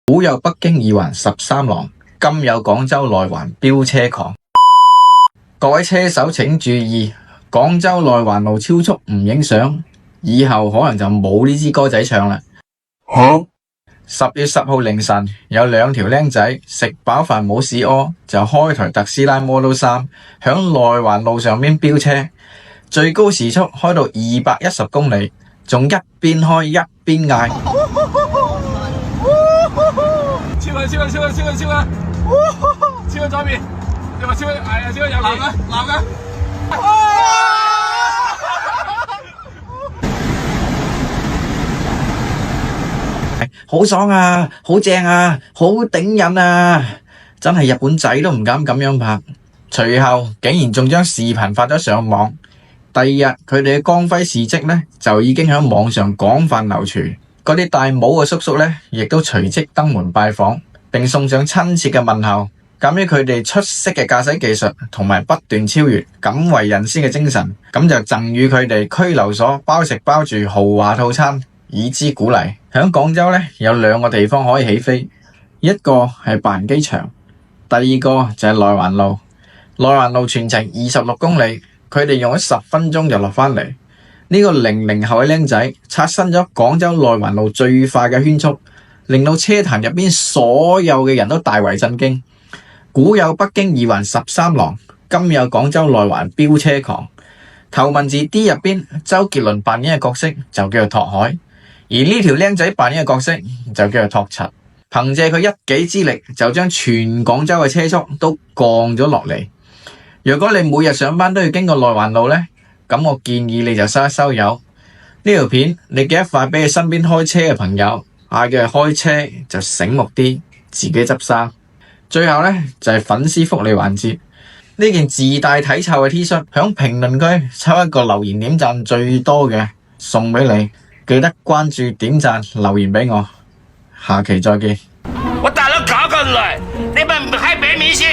古有北京二環13郎，今有廣州內環飆車狂。各位車手請注意，廣州內環路超速唔影相，以後可能就冇呢支歌仔唱啦。10月10號凌晨，有兩條僆仔食飽飯冇屎屙，就開台特斯拉 Model 3響內環路上面飆車，最高時速開到210公里，仲一邊開一邊嗌。超文左邊，你話超文，哎呀，超文右邊，男嘅，好爽啊，好正啊，好頂癮啊！真係日本仔都唔敢咁樣拍。隨後竟然仲將視頻發咗上網。第二日佢哋嘅光輝事蹟呢，就已經喺網上廣泛流傳。嗰啲戴帽嘅叔叔呢，亦都隨即登門拜訪，並送上親切嘅問候。鑒於佢哋出色嘅駕駛技術同埋不斷超越敢為人先嘅精神，咁就贈予佢哋拘留所包食包住豪華套餐，以資鼓勵。響廣州呢，有兩個地方可以起飛，一個係白雲機場，第二個就係內環路。內環路全程26公里，佢哋用咗10分鐘就落返嚟。呢個00後嘅僆仔刷新咗廣州內環路最快嘅圈速，令到車壇入邊所有嘅人都大為震驚。古有北京二環13郎，今有廣州內環飆車狂。頭文字 D 入邊，周杰倫扮演嘅角色就叫做拓海，而呢條僆仔扮演嘅角色就叫做拓柒。憑借佢一己之力，就將全廣州嘅車速都降咗落嚟。如果你每日上班都要經過內環路呢，咁我建議你就收一收油。呢條片你記得發俾你身邊開車嘅朋友，嗌佢開車就醒目啲，自己執生。最後呢，就係粉絲福利環節，呢件自帶體臭嘅 T 恤響評論區抽一個留言點讚最多嘅送俾你，記得關注點讚留言俾我，下期再見。我打了搞個來，你們還沒迷信？